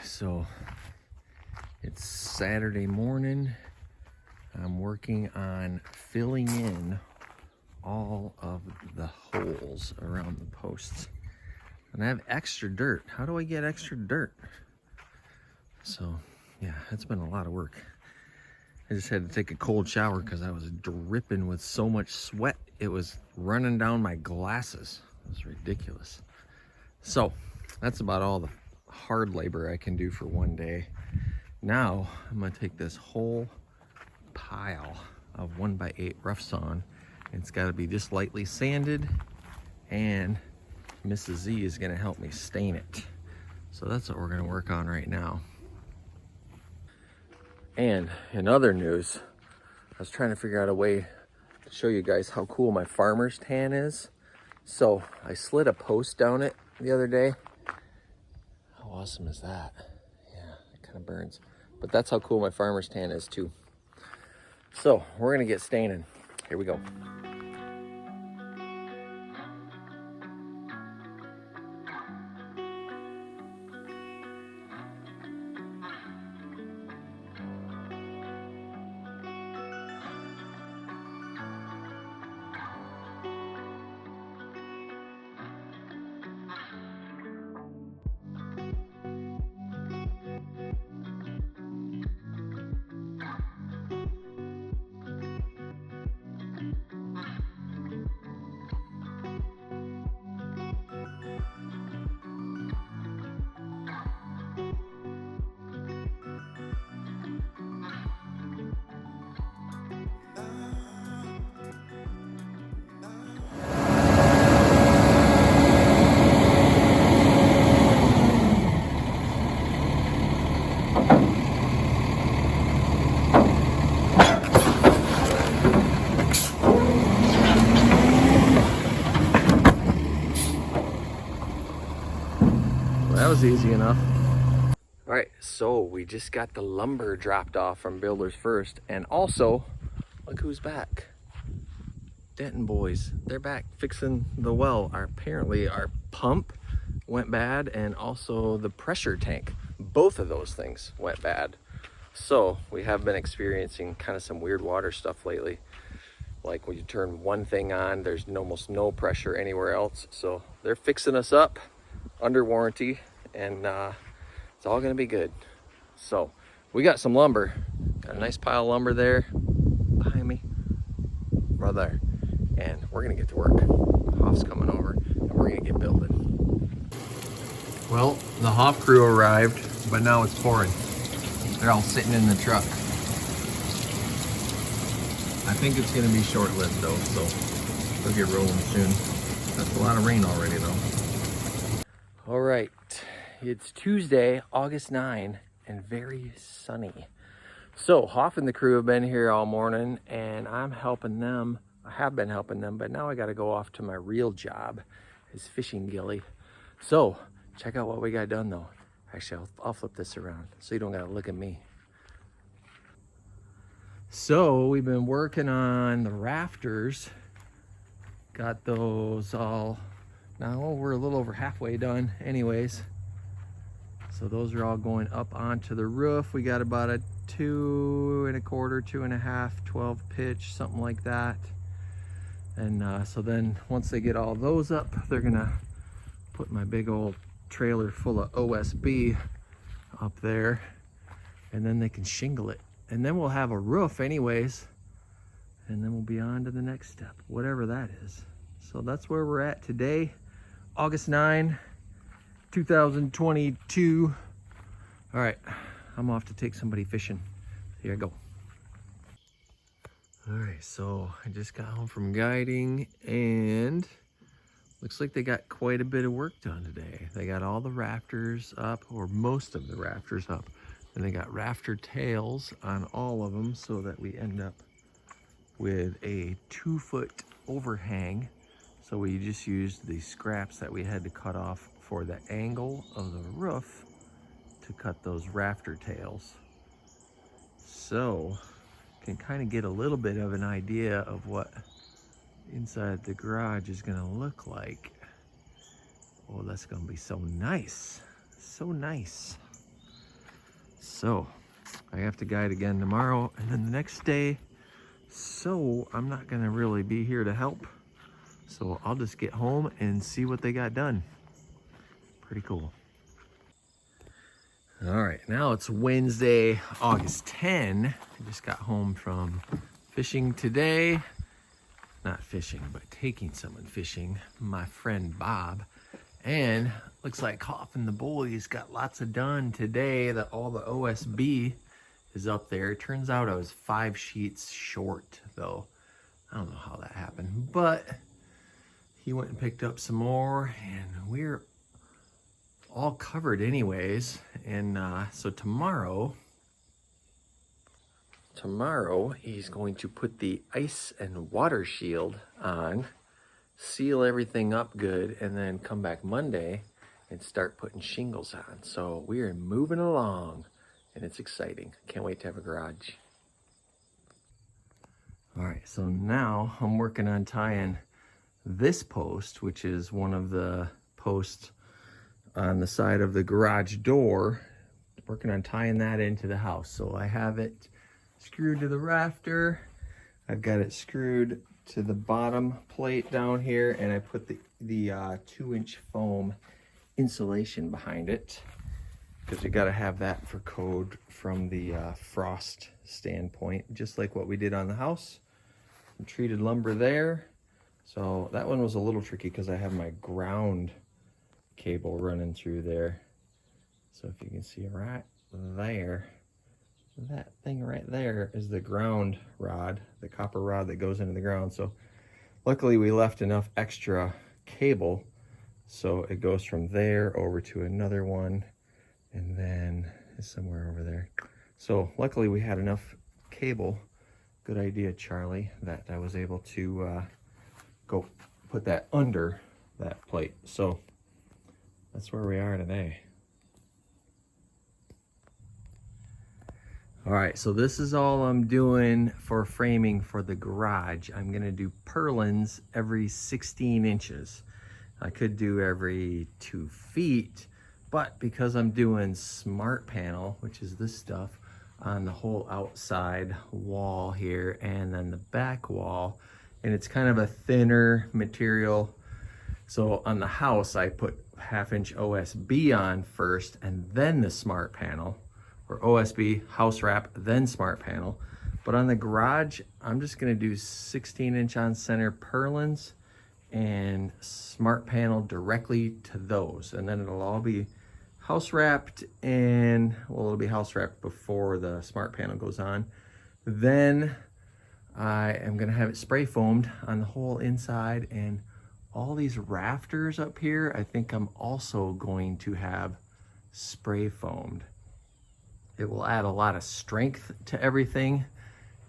So it's Saturday morning. I'm working on filling in all of the holes around the posts. And I have extra dirt. How do I get extra dirt? So yeah, it's been a lot of work. I just had to take a cold shower because I was dripping with so much sweat. It was running down my glasses. It was ridiculous. So that's about all the hard labor I can do for one day. Now I'm gonna take this whole pile of 1x8 rough sawn. It's got to be just lightly sanded, and Mrs. Z is gonna help me stain it. So that's what we're gonna work on right now. And in other news, I was trying to figure out a way to show you guys how cool my farmer's tan is. So I slid a post down it the other day. How awesome is that? Yeah, it kind of burns. But that's how cool my farmer's tan is too. So we're gonna get staining. Here we go. That was easy enough. All right, so we just got the lumber dropped off from Builders First, and also, look who's back. Denton boys, they're back fixing the well. Apparently our pump went bad, and also the pressure tank. Both of those things went bad. So we have been experiencing kind of some weird water stuff lately. Like when you turn one thing on, there's almost no pressure anywhere else. So they're fixing us up under warranty, and it's all gonna be good. So we got some lumber. Got a nice pile of lumber there behind me, right there. And we're gonna get to work. Hoff's coming over and we're gonna get building. Well, the Hoff crew arrived, but now it's pouring. They're all sitting in the truck. I think it's gonna be short-lived though, so we'll get rolling soon. That's a lot of rain already though. All right, it's Tuesday, August 9, and very sunny. So Hoff and the crew have been here all morning, and I'm helping them. I have been helping them, but now I gotta go off to my real job, is fishing gilly. So check out what we got done though. Actually, I'll flip this around so you don't gotta look at me. So we've been working on the rafters. Got those all, now we're a little over halfway done anyways. So those are all going up onto the roof. We got about a 2 1/4, 2 1/2, 12 pitch, something like that. And so then once they get all those up, they're gonna put my big old trailer full of OSB up there, and then they can shingle it. And then we'll have a roof anyways, and then we'll be on to the next step, whatever that is. So that's where we're at today, August 9, 2022. All right, I'm off to take somebody fishing. Here I go. All right, so I just got home from guiding, and looks like they got quite a bit of work done today. They got all the rafters up, or most of the rafters up, and they got rafter tails on all of them so that we end up with a 2-foot overhang. So we just used the scraps that we had to cut off for the angle of the roof to cut those rafter tails. So can kind of get a little bit of an idea of what inside the garage is gonna look like. Oh, that's gonna be so nice. So nice. So I have to guide again tomorrow and then the next day. So I'm not gonna really be here to help. So I'll just get home and see what they got done. Pretty cool. All right, now it's Wednesday, August 10. I just got home from fishing today. Not fishing, but taking someone fishing, my friend Bob. And looks like Coffin the boys got lots of done today. That all the OSB is up there. It turns out I was 5 sheets short though. I don't know how that happened, but he went and picked up some more and we're all covered anyways. And so tomorrow he's going to put the ice and water shield on, seal everything up good, and then come back Monday and start putting shingles on. So we are moving along and it's exciting. Can't wait to have a garage. All right, so now I'm working on tying this post, which is one of the posts on the side of the garage door, working on tying that into the house. So I have it screwed to the rafter. I've got it screwed to the bottom plate down here, and I put the 2-inch foam insulation behind it because you got to have that for code from the frost standpoint, just like what we did on the house. Some treated lumber there. So that one was a little tricky because I have my ground cable running through there. So if you can see right there, that thing right there is the ground rod, the copper rod that goes into the ground. So luckily we left enough extra cable so it goes from there over to another one and then is somewhere over there. So luckily we had enough cable. Good idea, Charlie, that I was able to go put that under that plate. So that's where we are today. All right, so this is all I'm doing for framing for the garage. I'm gonna do purlins every 16 inches. I could do every 2 feet, but because I'm doing smart panel, which is this stuff, on the whole outside wall here and then the back wall, and it's kind of a thinner material. So on the house, I put 1/2-inch OSB on first and then the smart panel, or OSB, house wrap, then smart panel. But on the garage, I'm just gonna do 16-inch on center purlins and smart panel directly to those. And then it'll all be house wrapped, and well, it'll be house wrapped before the smart panel goes on. Then I am gonna have it spray foamed on the whole inside, and all these rafters up here, I think I'm also going to have spray foamed. It will add a lot of strength to everything.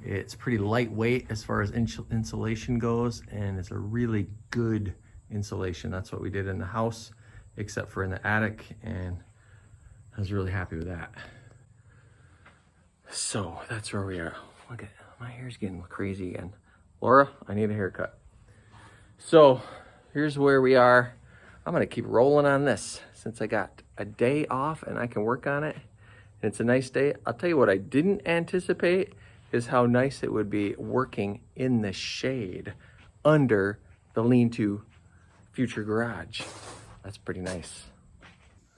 It's pretty lightweight as far as insulation goes, and it's a really good insulation. That's what we did in the house, except for in the attic, and I was really happy with that. So that's where we are. Look at, my hair's getting crazy again. Laura, I need a haircut. So here's where we are. I'm gonna keep rolling on this since I got a day off and I can work on it. And it's a nice day. I'll tell you what I didn't anticipate is how nice it would be working in the shade under the lean-to future garage. That's pretty nice.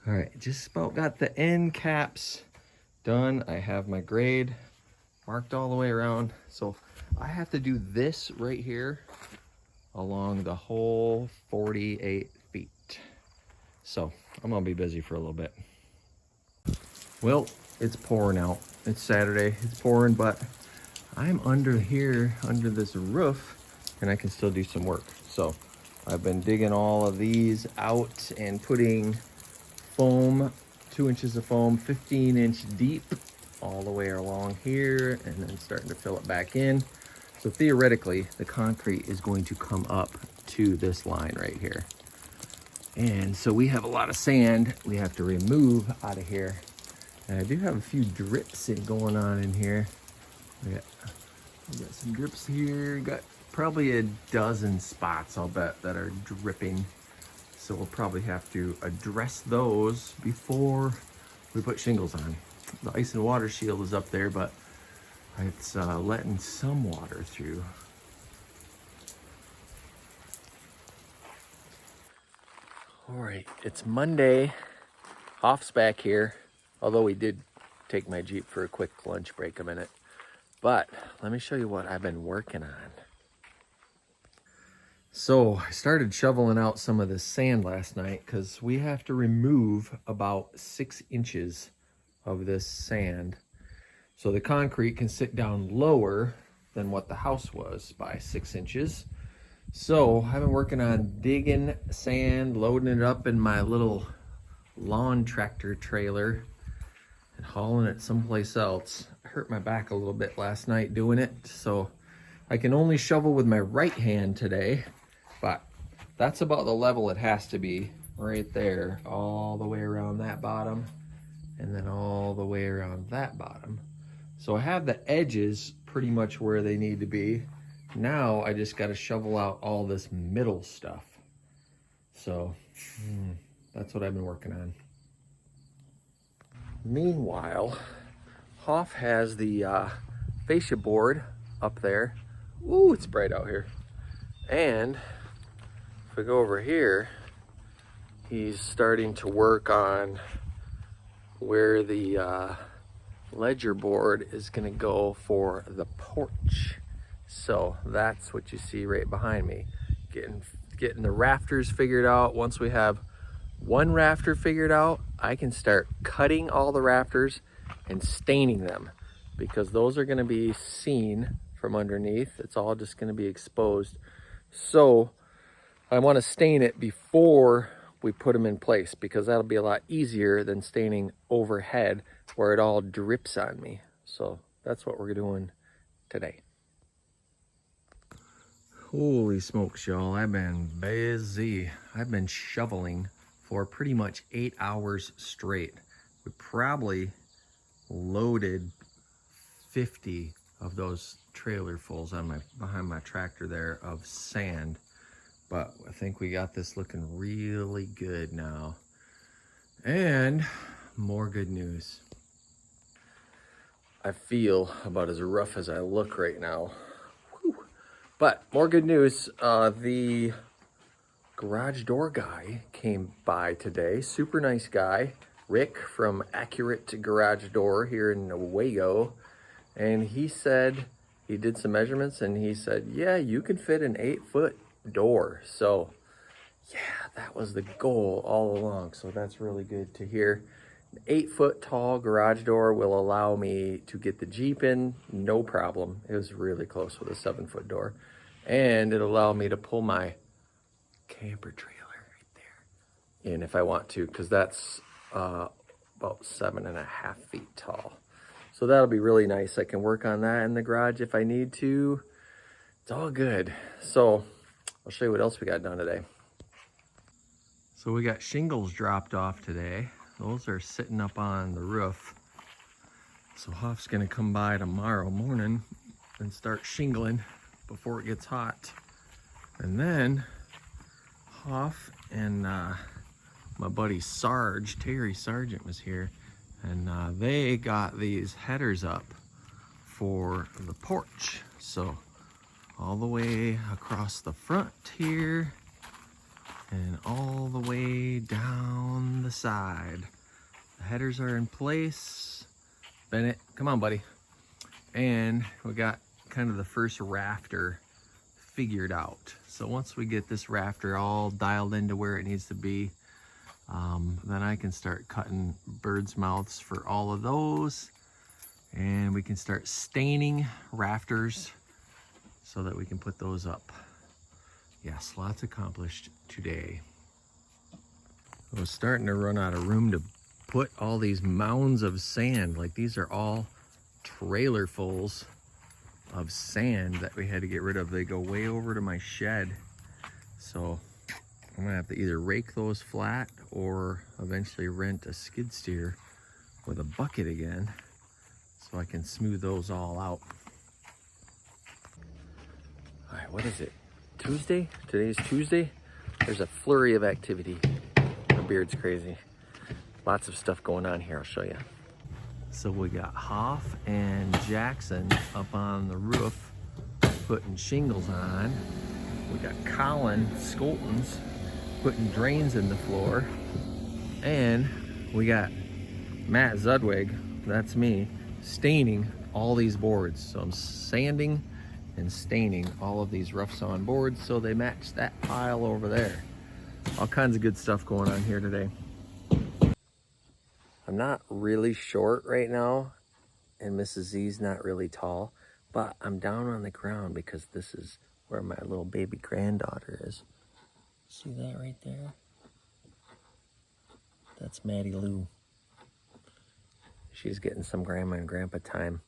All right, just about got the end caps done. I have my grade marked all the way around. So I have to do this right here along the whole 48 feet. So I'm gonna be busy for a little bit. Well, it's pouring out. It's Saturday, it's pouring, but I'm under here, under this roof, and I can still do some work. So I've been digging all of these out and putting foam, 2 inches of foam, 15-inch deep, all the way along here, and then starting to fill it back in. So theoretically, the concrete is going to come up to this line right here. And so we have a lot of sand we have to remove out of here. And I do have a few drips going on in here. We got some drips here. Got probably a dozen spots, I'll bet, that are dripping. So we'll probably have to address those before we put shingles on. The ice and water shield is up there, but it's letting some water through. All right, it's Monday. Hoff's back here, although we did take my Jeep for a quick lunch break a minute. But let me show you what I've been working on. So I started shoveling out some of this sand last night because we have to remove about 6 inches of this sand so the concrete can sit down lower than what the house was by 6 inches. So I've been working on digging sand, loading it up in my little lawn tractor trailer and hauling it someplace else. I hurt my back a little bit last night doing it, so I can only shovel with my right hand today, but that's about the level it has to be right there, all the way around that bottom and then all the way around that bottom. So I have the edges pretty much where they need to be. Now I just got to shovel out all this middle stuff. So that's what I've been working on. Meanwhile, Hoff has the fascia board up there. Ooh, it's bright out here. And if we go over here, he's starting to work on where the ledger board is going to go for the porch. So that's what you see right behind me. Getting the rafters figured out. Once we have one rafter figured out, I can start cutting all the rafters and staining them, because those are going to be seen from underneath. It's all just going to be exposed. So I want to stain it before we put them in place, because that'll be a lot easier than staining overhead where it all drips on me. So that's what we're doing today. Holy smokes, y'all. I've been busy. I've been shoveling for pretty much 8 hours straight. We probably loaded 50 of those trailer fulls on behind my tractor there of sand. But I think we got this looking really good now. And more good news. I feel about as rough as I look right now. Whew. But more good news, the garage door guy came by today. Super nice guy, Rick from Accurate Garage Door here in Nuevo. And he said, he did some measurements and he said, yeah, you can fit an 8-foot door. So yeah, that was the goal all along. So that's really good to hear. An 8-foot tall garage door will allow me to get the Jeep in, no problem. It was really close with a 7-foot door. And it'll allow me to pull my camper trailer right there in if I want to, because that's about 7.5 feet tall. So that'll be really nice. I can work on that in the garage if I need to. It's all good. So I'll show you what else we got done today. So we got shingles dropped off today. Those are sitting up on the roof. So Hoff's gonna come by tomorrow morning and start shingling before it gets hot. And then Hoff and my buddy Terry Sargent was here, and they got these headers up for the porch. So all the way across the front here and all the way down the side. The headers are in place. Bennett, come on, buddy. And we got kind of the first rafter figured out. So once we get this rafter all dialed into where it needs to be, then I can start cutting birds' mouths for all of those, and we can start staining rafters so that we can put those up. Yes, lots accomplished today. I was starting to run out of room to put all these mounds of sand. Like, these are all trailer fulls of sand that we had to get rid of. They go way over to my shed. So I'm gonna have to either rake those flat or eventually rent a skid steer with a bucket again so I can smooth those all out. All right, what is it? Tuesday? Today's Tuesday. There's a flurry of activity. My beard's crazy. Lots of stuff going on here, I'll show you. So we got Hoff and Jackson up on the roof putting shingles on. We got Colin Skoltons putting drains in the floor. And we got Matt Zudweg, that's me, staining all these boards. So I'm sanding and staining all of these rough sawn boards so they match that pile over there. All kinds of good stuff going on here today. I'm not really short right now, and Mrs. Z's not really tall, but I'm down on the ground because this is where my little baby granddaughter is. See that right there? That's Maddie Lou. She's getting some grandma and grandpa time.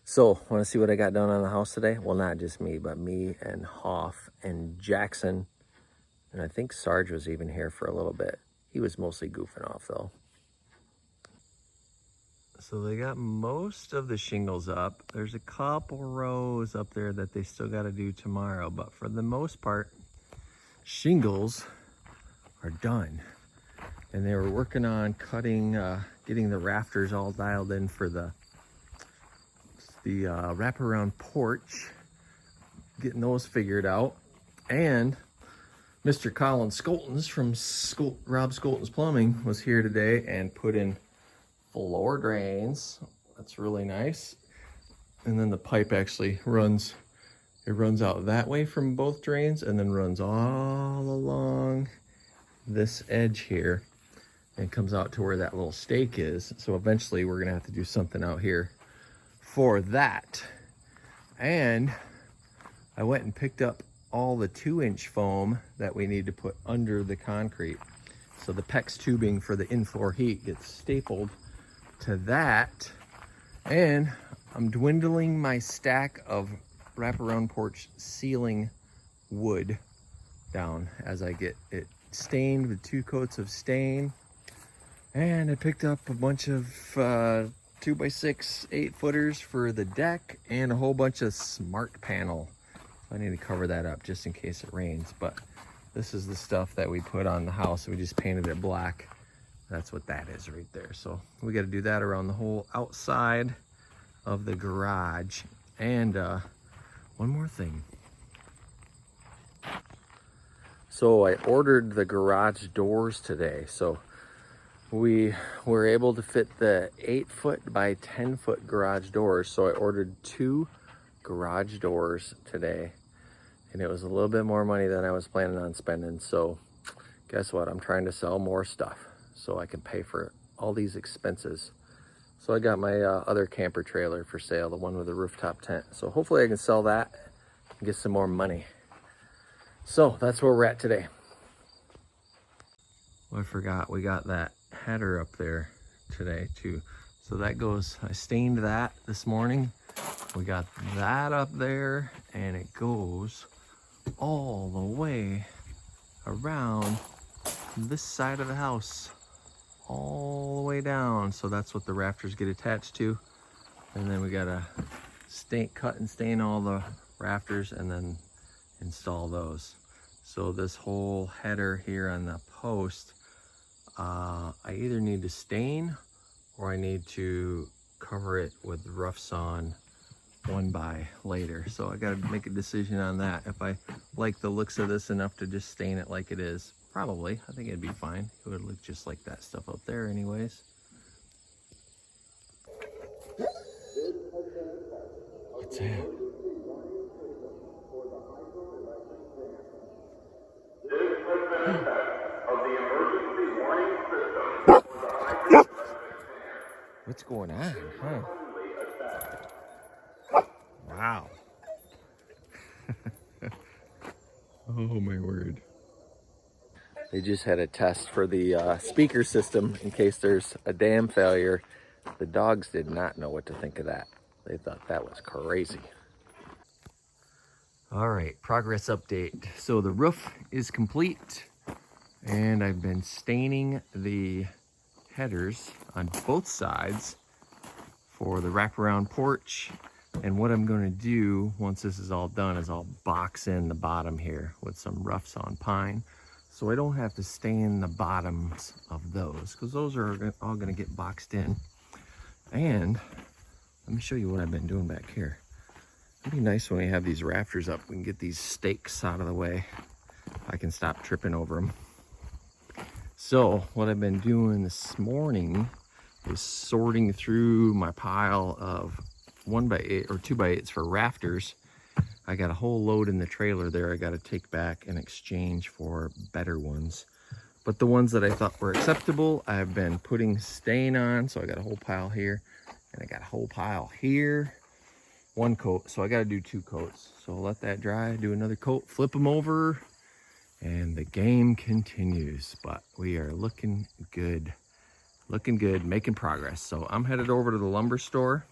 So, want to see what I got done on the house today? Well, not just me, but me and Hoff and Jackson. And I think Sarge was even here for a little bit. He was mostly goofing off though. So they got most of the shingles up. There's a couple rows up there that they still got to do tomorrow, but for the most part, shingles are done. And they were working on cutting, getting the rafters all dialed in for the wraparound porch, getting those figured out. And Mr. Colin Skoltons from Rob Skolton's Plumbing was here today and put in floor drains. That's really nice. And then the pipe actually runs, it runs out that way from both drains and then runs all along this edge here and comes out to where that little stake is. So eventually we're gonna have to do something out here for that. And I went and picked up all the 2-inch foam that we need to put under the concrete. So the PEX tubing for the in-floor heat gets stapled to that. And I'm dwindling my stack of wraparound porch ceiling wood down as I get it stained with 2 coats of stain. And I picked up a bunch of 2x6 8-footers for the deck and a whole bunch of smart panel. I need to cover that up just in case it rains, but this is the stuff that we put on the house. We just painted it black. That's what that is right there. So we got to do that around the whole outside of the garage. And one more thing. So I ordered the garage doors today. So we were able to fit the 8-foot by 10-foot garage doors. So I ordered 2 garage doors today. And it was a little bit more money than I was planning on spending. So guess what? I'm trying to sell more stuff so I can pay for all these expenses. So I got my other camper trailer for sale, the one with the rooftop tent. So hopefully I can sell that and get some more money. So that's where we're at today. Well, I forgot, we got that header up there today too. So that goes, I stained that this morning. We got that up there and it goes all the way around this side of the house, all the way down. So that's what the rafters get attached to. And then we gotta cut and stain all the rafters and then install those. So this whole header here on the post, I either need to stain or I need to cover it with rough sawn 1x later. So I gotta make a decision on that. If I like the looks of this enough to just stain it like it is, probably, I think it'd be fine. It would look just like that stuff up there anyways. What's that? What's going on, huh? Wow. Oh my word. They just had a test for the speaker system in case there's a dam failure. The dogs did not know what to think of that. They thought that was crazy. All right, progress update. So the roof is complete and I've been staining the headers on both sides for the wraparound porch. And what I'm going to do once this is all done is I'll box in the bottom here with some rough sawn pine, so I don't have to stain the bottoms of those because those are all going to get boxed in. And let me show you what I've been doing back here. It'd be nice when we have these rafters up, we can get these stakes out of the way. I can stop tripping over them. So what I've been doing this morning is sorting through my pile of 1x8 or 2x8s for rafters. I got a whole load in the trailer there I got to take back in exchange for better ones. But the ones that I thought were acceptable, I've been putting stain on. So I got a whole pile here and I got a whole pile here. One coat, so I got to do 2 coats. So I'll let that dry, do another coat, flip them over, and the game continues. But we are looking good, making progress. So I'm headed over to the lumber store.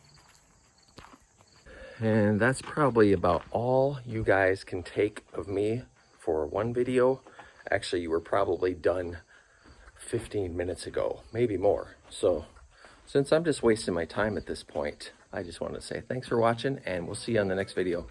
And that's probably about all you guys can take of me for one video. Actually, you were probably done 15 minutes ago, maybe more. So since I'm just wasting my time at this point, I just want to say thanks for watching, and we'll see you on the next video.